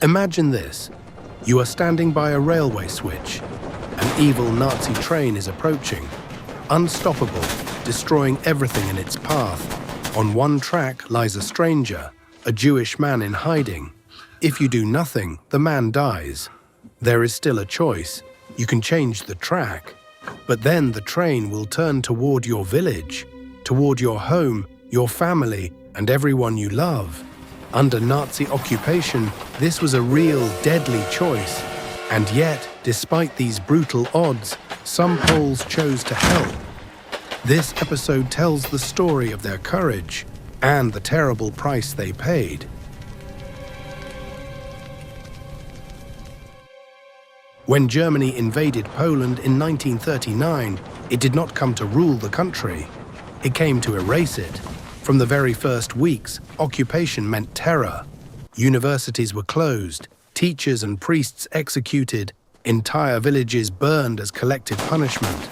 Imagine this. You are standing by a railway switch. An evil Nazi train is approaching, unstoppable, destroying everything in its path. On one track lies a stranger, a Jewish man in hiding. If you do nothing, the man dies. There is still a choice. You can change the track, but then the train will turn toward your village, toward your home, your family, and everyone you love. Under Nazi occupation, this was a real deadly choice. And yet, despite these brutal odds, some Poles chose to help. This episode tells the story of their courage and the terrible price they paid. When Germany invaded Poland in 1939, it did not come to rule the country. It came to erase it. From the very first weeks, occupation meant terror. Universities were closed, teachers and priests executed, entire villages burned as collective punishment.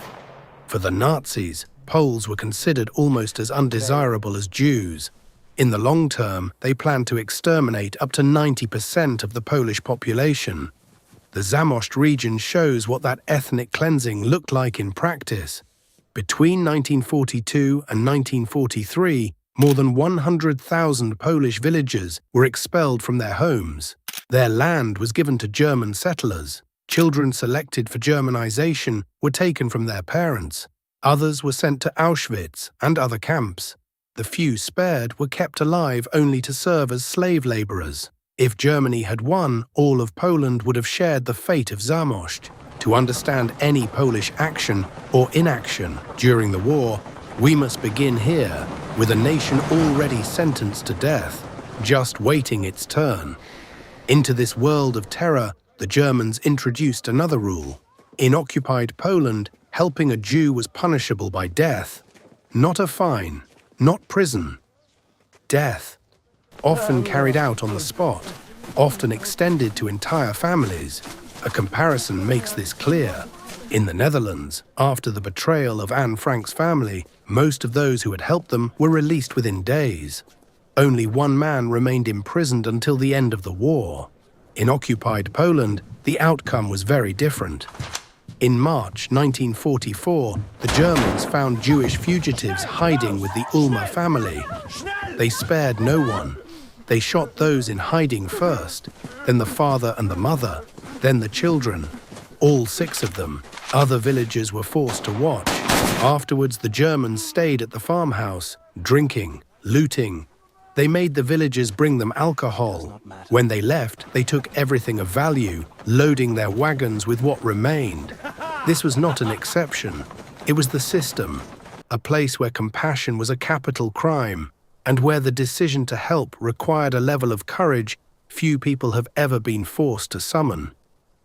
For the Nazis, Poles were considered almost as undesirable as Jews. In the long term, they planned to exterminate up to 90% of the Polish population. The Zamość region shows what that ethnic cleansing looked like in practice. Between 1942 and 1943, more than 100,000 Polish villagers were expelled from their homes. Their land was given to German settlers. Children selected for Germanization were taken from their parents. Others were sent to Auschwitz and other camps. The few spared were kept alive only to serve as slave laborers. If Germany had won, all of Poland would have shared the fate of Zamość. To understand any Polish action or inaction during the war, we must begin here, with a nation already sentenced to death, just waiting its turn. Into this world of terror, the Germans introduced another rule. In occupied Poland, helping a Jew was punishable by death. Not a fine, not prison. Death. Often carried out on the spot, often extended to entire families. A comparison makes this clear. In the Netherlands, after the betrayal of Anne Frank's family, most of those who had helped them were released within days. Only one man remained imprisoned until the end of the war. In occupied Poland, the outcome was very different. In March 1944, the Germans found Jewish fugitives hiding with the Ulmer family. They spared no one. They shot those in hiding first, then the father and the mother, then the children. All 6 of them. Other villagers were forced to watch. Afterwards, the Germans stayed at the farmhouse, drinking, looting. They made the villagers bring them alcohol. When they left, they took everything of value, loading their wagons with what remained. This was not an exception. It was the system, a place where compassion was a capital crime, and where the decision to help required a level of courage few people have ever been forced to summon.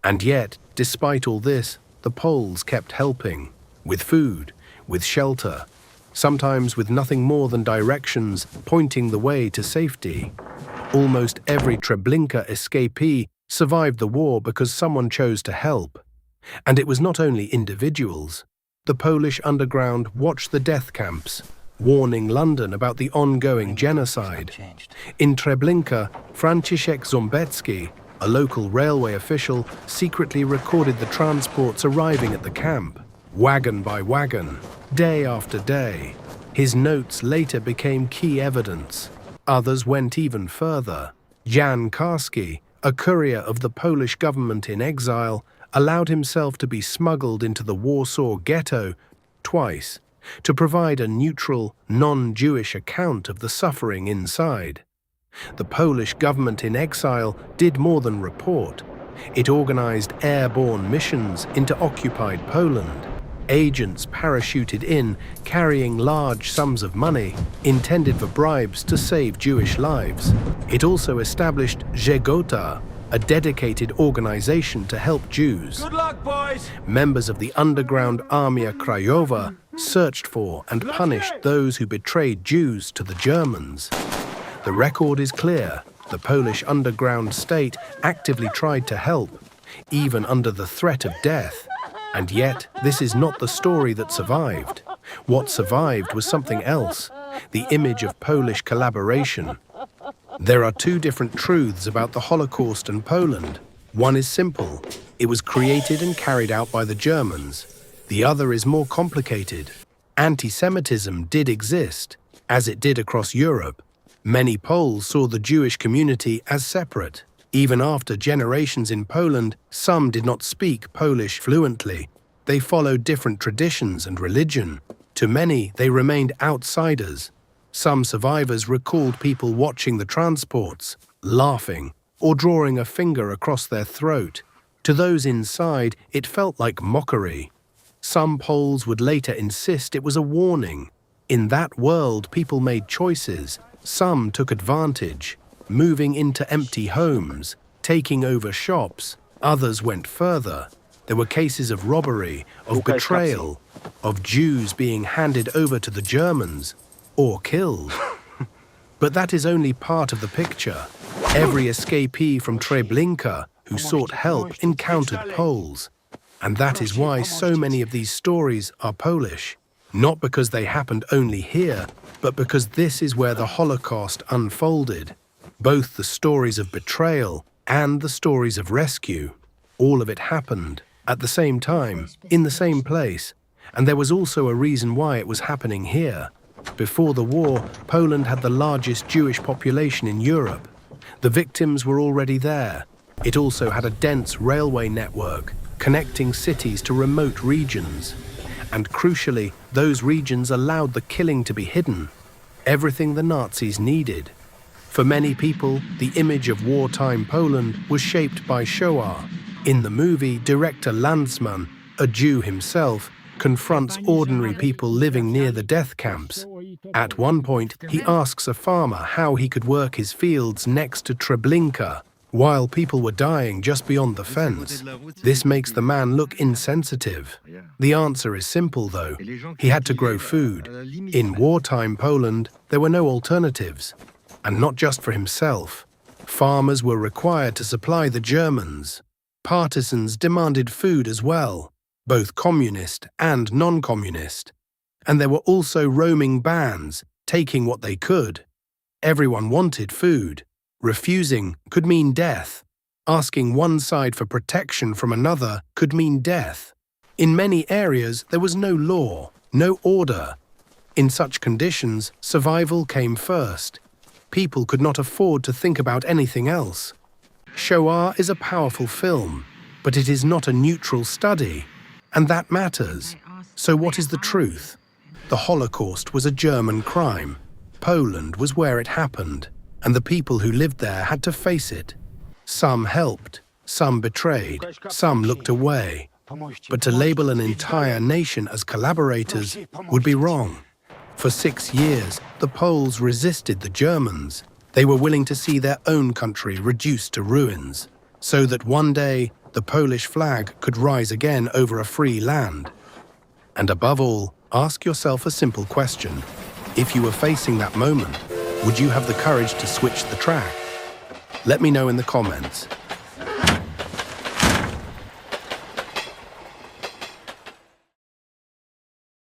And yet, despite all this, the Poles kept helping, with food, with shelter, sometimes with nothing more than directions pointing the way to safety. Almost every Treblinka escapee survived the war because someone chose to help. And it was not only individuals. The Polish underground watched the death camps, warning London about the ongoing genocide. In Treblinka, Franciszek Ząbecki, a local railway official, secretly recorded the transports arriving at the camp, wagon by wagon, day after day. His notes later became key evidence. Others went even further. Jan Karski, a courier of the Polish government in exile, allowed himself to be smuggled into the Warsaw Ghetto twice to provide a neutral, non-Jewish account of the suffering inside. The Polish government in exile did more than report. It organized airborne missions into occupied Poland. Agents parachuted in, carrying large sums of money, intended for bribes to save Jewish lives. It also established Żegota, a dedicated organization to help Jews. Good luck, boys! Members of the underground Armia Krajowa searched for and punished those who betrayed Jews to the Germans. The record is clear. The Polish underground state actively tried to help, even under the threat of death. And yet, this is not the story that survived. What survived was something else, the image of Polish collaboration. There are two different truths about the Holocaust and Poland. One is simple. It was created and carried out by the Germans. The other is more complicated. Anti-Semitism did exist, as it did across Europe. Many Poles saw the Jewish community as separate. Even after generations in Poland, some did not speak Polish fluently. They followed different traditions and religion. To many, they remained outsiders. Some survivors recalled people watching the transports, laughing, or drawing a finger across their throat. To those inside, it felt like mockery. Some Poles would later insist it was a warning. In that world, people made choices. Some took advantage, moving into empty homes, taking over shops. Others went further. There were cases of robbery, of betrayal, of Jews being handed over to the Germans or killed. But that is only part of the picture. Every escapee from Treblinka who sought help encountered Poles. And that is why so many of these stories are Polish. Not because they happened only here, but because this is where the Holocaust unfolded. Both the stories of betrayal and the stories of rescue. All of it happened at the same time, in the same place. And there was also a reason why it was happening here. Before the war, Poland had the largest Jewish population in Europe. The victims were already there. It also had a dense railway network, connecting cities to remote regions. And crucially, those regions allowed the killing to be hidden. Everything the Nazis needed. For many people, the image of wartime Poland was shaped by Shoah. In the movie, director Landsman, a Jew himself, confronts ordinary people living near the death camps. At one point, he asks a farmer how he could work his fields next to Treblinka, while people were dying just beyond the fence. This makes the man look insensitive. The answer is simple, though. He had to grow food. In wartime Poland, there were no alternatives. And not just for himself. Farmers were required to supply the Germans. Partisans demanded food as well, both communist and non-communist. And there were also roaming bands, taking what they could. Everyone wanted food. Refusing could mean death. Asking one side for protection from another could mean death. In many areas, there was no law, no order. In such conditions, survival came first. People could not afford to think about anything else. Shoah is a powerful film, but it is not a neutral study, and that matters. So what is the truth? The Holocaust was a German crime. Poland was where it happened, and the people who lived there had to face it. Some helped, some betrayed, some looked away. But to label an entire nation as collaborators would be wrong. For 6 years, the Poles resisted the Germans. They were willing to see their own country reduced to ruins, so that one day the Polish flag could rise again over a free land. And above all, ask yourself a simple question. If you were facing that moment, would you have the courage to switch the track? Let me know in the comments.